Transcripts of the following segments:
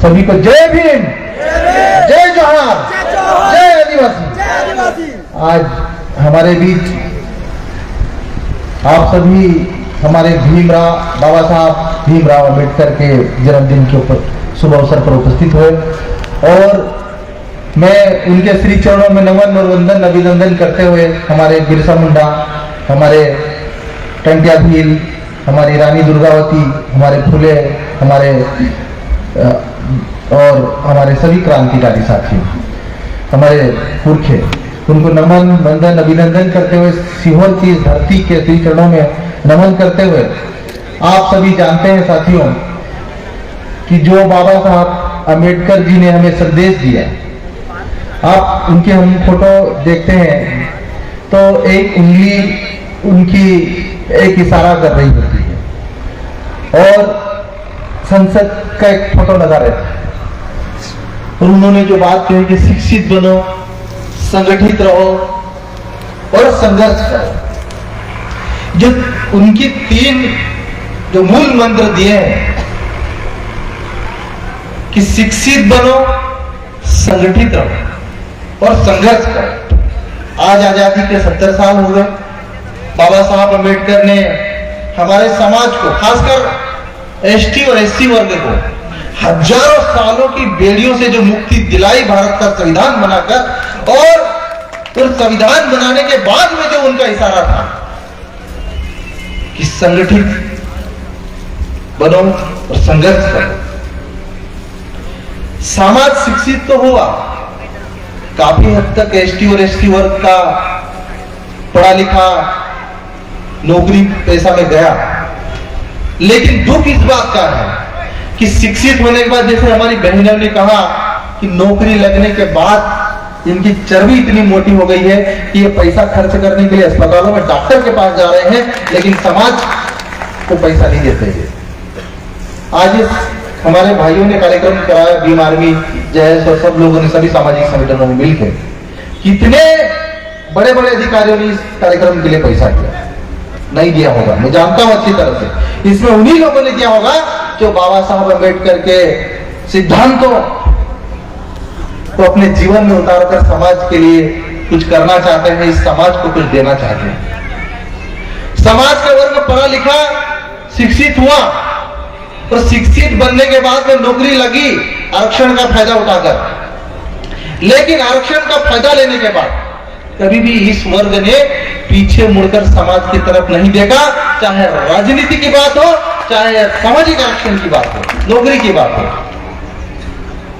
सभी को जय भीम, जय जोहार, जय आदिवासी। आज हमारे बीच आप सभी हमारे बाबा साहब भीमराव अंबेडकर के जन्मदिन के ऊपर शुभ अवसर पर उपस्थित हुए और मैं उनके श्री चरणों में नमन और वंदन अभिनंदन करते हुए हमारे बिरसा मुंडा, हमारे टंटिया भील, हमारी रानी दुर्गावती, हमारे फुले, हमारे और हमारे सभी क्रांतिकारी साथी, हमारे पुरखे, उनको नमन वंदन अभिनंदन करते हुए सीहोर की धरती के श्री चरणों में नमन करते हुए आप सभी जानते हैं साथियों कि जो बाबा साहब अंबेडकर जी ने हमें संदेश दिया, आप उनके हम फोटो देखते हैं तो एक उंगली उनकी एक इशारा कर रही होती है और संसद का एक फोटो लगा रहता है और उन्होंने जो बात कही कि शिक्षित बनो, संगठित रहो और संघर्ष करो, जो उनकी 3 जो मूल मंत्र दिए हैं कि शिक्षित बनो, संगठित रहो और संघर्ष करो। आज आजादी के 70 साल हो गए। बाबा साहब अंबेडकर ने हमारे समाज को, खासकर एसटी और एससी वर्ग को हजारों सालों की बेड़ियों से जो मुक्ति दिलाई भारत का संविधान बनाकर, और उस संविधान बनाने के बाद में जो उनका इशारा था कि संगठित बनो और संघर्ष करो। समाज शिक्षित तो हुआ, काफी हद तक एसटी और एसटी वर्ग का पढ़ा लिखा नौकरी पेशा में गया, लेकिन दुख इस बात का है कि शिक्षित होने के बाद, जैसे हमारी बहनों ने कहा कि नौकरी लगने के बाद इनकी चर्बी इतनी मोटी हो गई है कि ये पैसा खर्च करने के लिए अस्पतालों में डॉक्टर के पास जा रहे हैं, लेकिन समाज को पैसा नहीं देते हैं। आज हमारे भाइयों ने कार्यक्रम कराया, भीम आर्मी जय, सब लोगों ने, सभी सामाजिक संगठनों ने मिलकर कितने बड़े बड़े अधिकारियों ने इस कार्यक्रम के लिए पैसा दिया, नहीं दिया होगा, मैं जानता हूं अच्छी तरह से। इसमें उन्हीं लोगों ने दिया होगा जो बाबा साहब अंबेडकर के सिद्धांतों को अपने जीवन में उतारकर समाज के लिए कुछ करना चाहते हैं, इस समाज को कुछ देना चाहते हैं। समाज का वर्ग पढ़ा लिखा शिक्षित हुआ और शिक्षित बनने के बाद में नौकरी लगी आरक्षण का फायदा उठाकर, लेकिन आरक्षण का फायदा लेने के बाद कभी भी इस वर्ग ने पीछे मुड़कर समाज की तरफ नहीं देखा, चाहे राजनीति की बात हो, चाहे सामाजिक आरक्षण की बात हो, नौकरी की बात हो,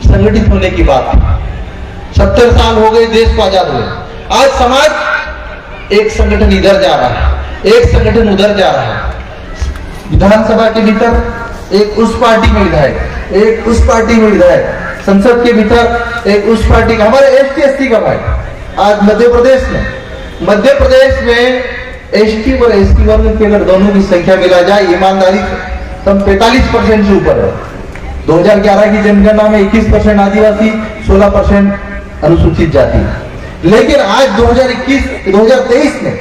संगठित होने की बात हो। 70 साल हो गए देश को आजाद हुए। आज समाज एक संगठन इधर जा रहा है, एक संगठन उधर जा रहा है। विधानसभा के भीतर एक उस पार्टी में विधायक, एक उस पार्टी में विधायक, संसद के भीतर एक उस पार्टी का, हमारे एसटी एससी का भाई। आज मध्य प्रदेश में एसटी और एसटी वर्ग के अगर दोनों की संख्या मिला जाए ईमानदारी से तब 45% से ऊपर है। 2011 की जनगणना में 21% आदिवासी, 16% अनुसूचित जाति, लेकिन आज 2023 में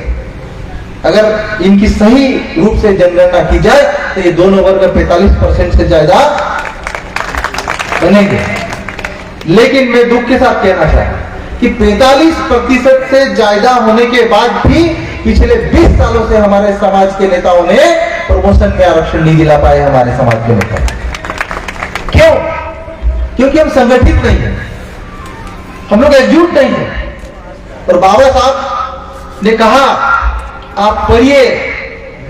अगर इनकी सही रूप से जनगणना की जाए तो ये दोनों वर्ग 45% से ज्यादा बनेंगे। लेकिन मैं दुख के साथ कहना चाहता हूं कि 45% से ज्यादा होने के बाद भी पिछले 20 सालों से हमारे समाज के नेताओं ने प्रमोशन में आरक्षण नहीं दिला पाए। हमारे समाज के नेता क्यों? क्योंकि हम संगठित नहीं है, हम लोग एकजुट नहीं है। और बाबा साहब ने कहा आप पढ़िए,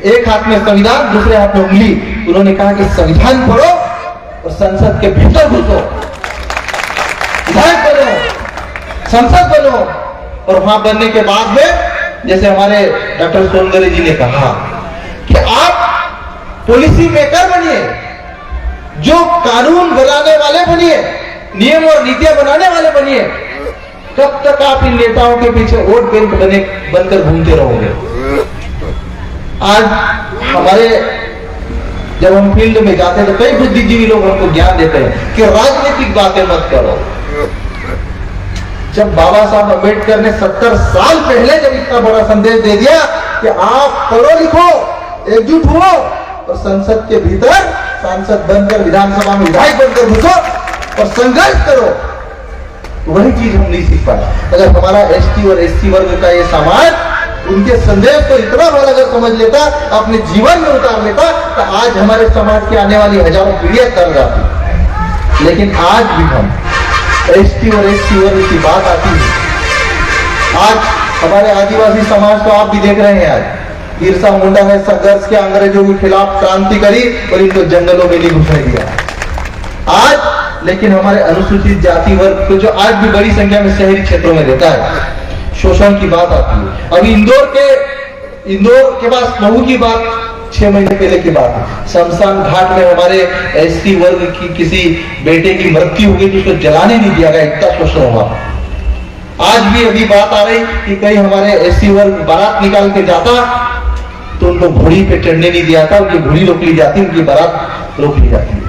एक हाथ में संविधान, दूसरे हाथ में उंगली। उन्होंने कहा कि संविधान पढ़ो और संसद के भीतर घुसो, विधायक बनो, संसद बनो, और वहां बनने के बाद में जैसे हमारे डॉक्टर सोनगरे जी ने कहा कि आप पॉलिसी मेकर बनिए, जो कानून बनाने वाले बनिए, नियम और नीतियां बनाने वाले बनिए। कब तक आप इन नेताओं के पीछे वोट बैंक बनकर घूमते रहोगे? आज हमारे जब हम फील्ड में जाते हैं तो कई बुद्धिजीवी लोग हमको ज्ञान देते हैं कि राजनीतिक बातें मत करो। जब बाबा साहब अंबेडकर ने 70 साल पहले जब इतना बड़ा संदेश दे दिया कि आप पढ़ो लिखो, एकजुट हुओ और संसद के भीतर सांसद बनकर, विधानसभा में विधायक बनकर घुसो, और संघर्ष करो, वही चीज हम नहीं सीख पाए। अगर हमारा एसटी और एससी वर्ग का ये समाज उनके संदेश को इतना बड़ा अगर समझ लेता, अपने जीवन में उतार लेता, तो आज हमारे समाज की आने वाली हजारों पीढ़ियां कर जाती। लेकिन आज भी हम एसटी और एससी वर्ग की बात आती है। आज हमारे आदिवासी समाज को आप भी देख रहे हैं, आज बिरसा मुंडा ने संघर्ष के अंग्रेजों के खिलाफ क्रांति करी और इनको जंगलों में नहीं घुसने दिया आज। लेकिन हमारे अनुसूचित जाति वर्ग को जो आज भी बड़ी संख्या में शहरी क्षेत्रों में रहता है, शोषण की बात आती है। अभी इंदौर के पास महू की बात 6 महीने पहले की बात है। शमशान घाट में हमारे एसटी वर्ग की किसी बेटे की मृत्यु हो गई तो उसको जलाने नहीं दिया गया, इतना शोषण हुआ। आज भी अभी बात आ रही कि कहीं हमारे एससी वर्ग बारात निकाल के जाता तो उनको घोड़ी पे चढ़ने नहीं दिया था, उनकी घोड़ी रोक ली जाती, उनकी बारात रोक ली जाती है।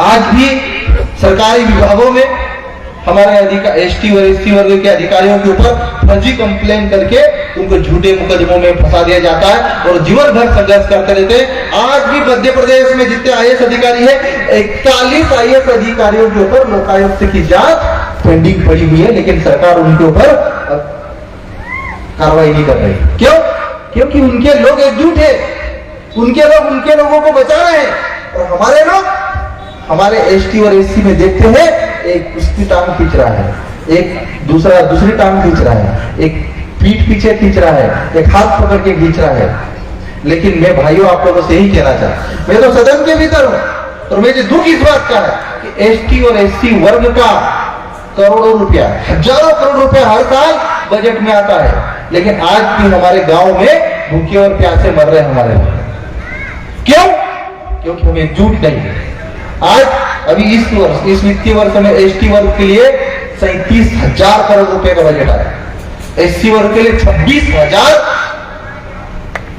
आज भी सरकारी विभागों में हमारे एसटी और एससी वर्ग के अधिकारियों के ऊपर फर्जी कंप्लेन करके उनको झूठे मुकदमों में फंसा दिया जाता है और जीवन भर संघर्ष करते रहते हैं। आज भी मध्य प्रदेश में जितने आईएएस अधिकारी है, 41 आईएएस अधिकारियों के ऊपर लोकायुक्त की जांच पेंडिंग पड़ी हुई है, लेकिन सरकार उनके ऊपर कार्रवाई नहीं कर रही। क्यों? क्योंकि उनके लोग एकजुट है, उनके लोग उनके लोगों को बचा रहे हैं और हमारे लोग हमारे एसटी और एससी में देखते हैं एक उसकी टांग खींच रहा है, एक दूसरी टांग खींच रहा है, एक पीठ पीछे खींच रहा है, एक हाथ पकड़ के खींच रहा है। लेकिन मैं भाइयों आप लोगों से यही कहना चाहता, मैं तो सदन के भीतर हूं और मुझे दुख इस बात का है कि एसटी और एससी वर्ग का करोड़ों रुपया, हजारों करोड़ रुपया हर साल बजट में आता है, लेकिन आज भी हमारे गांव में भूखे और प्यासे मर रहे हैं हमारे लोग। क्यों? क्योंकि हम एकजुट नहीं है। आज अभी इस वित्तीय वर्ष में एसटी वर्ग के लिए 37,000 करोड़ रुपए का बजट आया, एससी वर्ग के लिए 26,000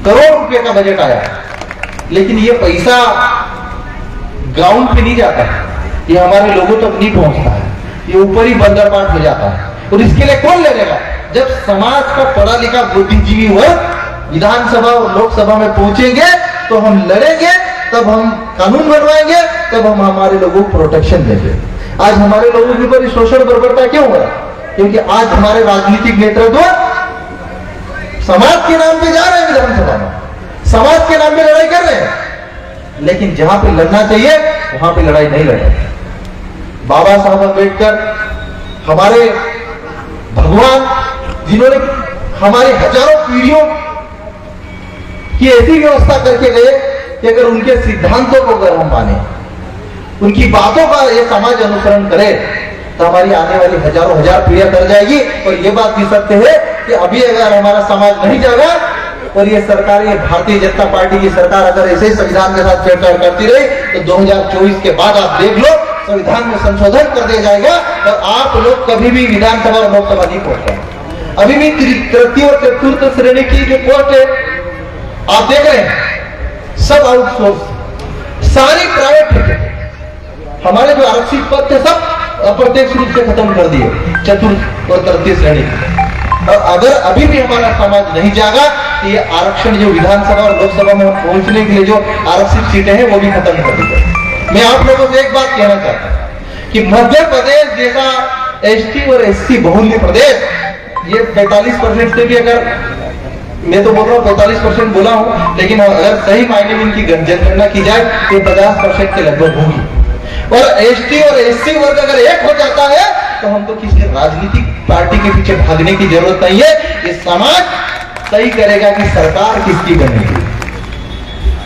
करोड़ रुपए का बजट आया। लेकिन ये पैसा ग्राउंड पे नहीं जाता है, ये हमारे लोगों तक नहीं पहुंचता है, ये ऊपर ही बंदरबाट हो जाता है। और इसके लिए कौन लड़ेगा? जब समाज का पढ़ा लिखा बुद्धिजीवी वर्ग विधानसभा और लोकसभा में पहुंचेंगे तो हम लड़ेंगे, तब हम कानून बनवाएंगे, तब हम हमारे लोगों को प्रोटेक्शन देंगे। आज हमारे लोगों के ऊपर शोषण बर्बरता क्यों हो रहा है? क्योंकि आज हमारे राजनीतिक नेतृत्व समाज के नाम पे जा रहे हैं विधानसभा में, समाज के नाम पे लड़ाई कर रहे हैं, लेकिन जहां पे लड़ना चाहिए वहां पे लड़ाई नहीं लड़ रहे। बाबा साहब अम्बेडकर हमारे भगवान, जिन्होंने हमारी हजारों पीढ़ियों की ऐसी व्यवस्था करके गए कि अगर उनके सिद्धांतों को अगर हम माने, उनकी बातों का ये समाज अनुसरण करे तो हमारी आने वाली हजारों हजार पीढ़ियां कर जाएगी। और ये बात भी सत्य है कि अभी अगर हमारा समाज नहीं जागा और ये सरकार, ये भारतीय जनता पार्टी की सरकार अगर ऐसे ही संविधान के साथ छेड़छाड़ करती रही तो 2024 के बाद आप देख लो संविधान में संशोधन कर दिया जाएगा और आप लोग कभी भी विधानसभा और लोकसभा नहीं पहुंच पाएंगे। अभी भी तृतीय और चतुर्थ श्रेणी की जो पोस्ट है आप देख रहे हैं, सब आउटसोर्स, सारी प्राइवेट है। हमारे जो आरक्षित पद थे सब अप्रत्यक्ष रूप से खत्म कर दिए चतुर्थ और तृतीय श्रेणी। और अगर अभी भी हमारा समाज नहीं जागा तो ये आरक्षण जो विधानसभा और लोकसभा में पहुंचने के लिए जो आरक्षित सीटें हैं वो भी खत्म कर दी जाए। मैं आप लोगों से एक बात कहना चाहता हूं कि मध्य प्रदेश जैसा एसटी और एससी बहुल्य प्रदेश, ये 45% से भी, अगर मैं तो बोल रहा हूँ 45% बोला हूं, लेकिन अगर सही मायने में इनकी जनगणना की जाए तो 50% के लगभग होगी। और एसटी और एससी वर्ग अगर एक हो जाता है तो हम तो किसी राजनीतिक पार्टी के पीछे भागने की जरूरत नहीं है। ये समाज तय करेगा कि सरकार किसकी बनेगी।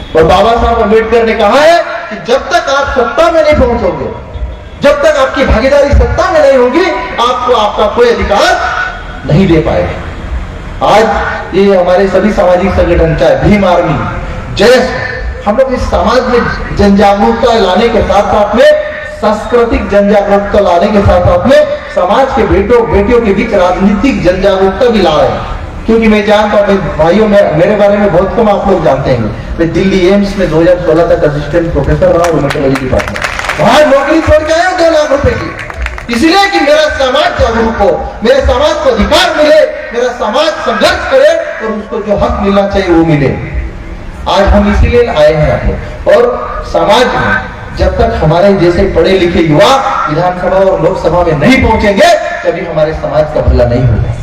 और बाबा साहब अम्बेडकर ने कहा है कि जब तक आप सत्ता में नहीं पहुंचोगे, जब तक आपकी भागीदारी सत्ता में नहीं होगी, आपको आपका कोई अधिकार नहीं दे पाएगा। आज ये हमारे सभी सामाजिक संगठन, चाहे भीम आर्मी, जैस, हम लोग इस समाज में जन जागरूकता लाने के साथ साथ में, सांस्कृतिक जन जागरूकता लाने के साथ साथ में समाज के बेटियों के बीच राजनीतिक जन जागरूकता भी ला रहे हैं। क्योंकि मैं जानता हूँ भाइयों, मेरे बारे में बहुत कम आप लोग जानते हैं, मैं दिल्ली एम्स में 2016 तक असिस्टेंट प्रोफेसर रहा रोमेटोलॉजी डिपार्टमेंट, वहां नौकरी छोड़ के आया 2 लाख रुपए की, इसलिए कि मेरा समाज जागरूक हो, मेरे समाज को अधिकार मिले, मेरा समाज संघर्ष करे और उसको जो हक मिलना चाहिए वो मिले। आज हम इसीलिए आए हैं और समाज में जब तक हमारे जैसे पढ़े लिखे युवा विधानसभा और लोकसभा में नहीं पहुंचेंगे कभी हमारे समाज का भला नहीं होगा।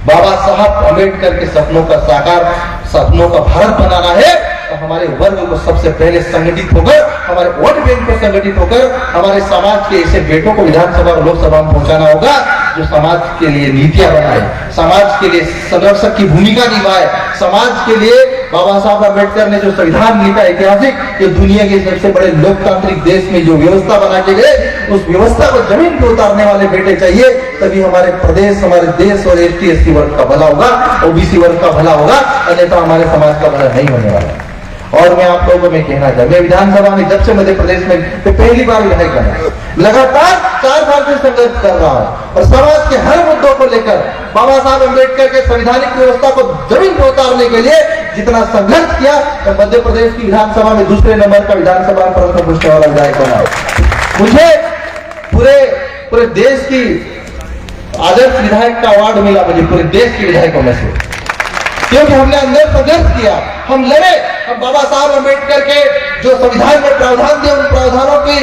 बाबा साहब अम्बेडकर के सपनों का साकार, सपनों का भारत बनाना है तो हमारे वर्ग को सबसे पहले संगठित होकर, हमारे वोट बैंक को संगठित होकर हमारे समाज के ऐसे बेटों को विधानसभा और लोकसभा में पहुंचाना होगा जो समाज के लिए नीतियां बनाए, समाज के लिए संरक्षक की भूमिका निभाए, समाज के लिए बाबा साहब अम्बेडकर ने जो संविधान लिखा ऐतिहासिक, ये दुनिया के सबसे बड़े लोकतांत्रिक देश में जो व्यवस्था बना के गए, उस व्यवस्था को जमीन पे उतारने वाले बेटे चाहिए, तभी हमारे प्रदेश, हमारे देश और एसटी एससी वर्ग का भला होगा, ओबीसी वर्ग का भला होगा, अन्यथा हमारे समाज का भला नहीं होने वाला। और मैं आप लोगों को मैं कहना चाहता हूं, मैं विधानसभा में जब से मध्य प्रदेश में पहली बार विधायक बना, लगातार 4 साल से संघर्ष कर रहा हूं और समाज के हर मुद्दों को लेकर बाबा साहब अम्बेडकर के संवैधानिक व्यवस्था को जमीन पर उतारने के लिए जितना संघर्ष किया, तो मध्य प्रदेश की विधानसभा में दूसरे नंबर का विधानसभा प्रश्न पूछने वाला विधायक बना। मुझे पूरे देश की आदर्श विधायक का अवार्ड मिला, मुझे पूरे देश के विधायकों में से, क्योंकि हमने अंदर संघर्ष किया, हम लड़े, हम बाबा साहब अम्बेडकर के जो संविधान में प्रावधान थे उन प्रावधानों की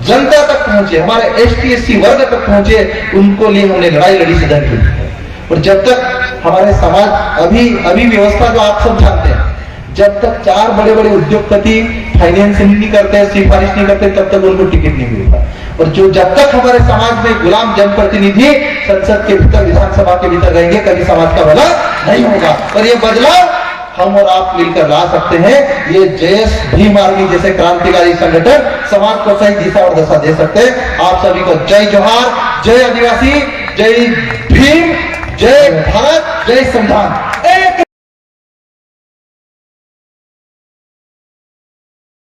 जनता तक पहुंचे, हमारे एसटी एससी वर्ग तक पहुंचे, उनको लिए हमने लड़ाई लड़ी, सदन की। और जब तक हमारे समाज अभी व्यवस्था जो आप सब जानते हैं, जब तक 4 बड़े बड़े उद्योगपति फाइनेंसिंग नहीं करते, सिफारिश नहीं करते, तब तक उनको टिकट नहीं मिलता। और जो जब तक हमारे समाज में गुलाम जनप्रतिनिधि संसद के भीतर, विधानसभा के भीतर रहेंगे, कभी समाज का भला नहीं होगा। और ये बदलाव हम और आप मिलकर ला सकते हैं। ये जयस भीम आर्मी जैसे क्रांतिकारी संगठन समाज को सही दिशा और दशा दे सकते हैं। आप सभी को जय जोहार, जय आदिवासी, जय भीम, जय भारत, जय संविधान।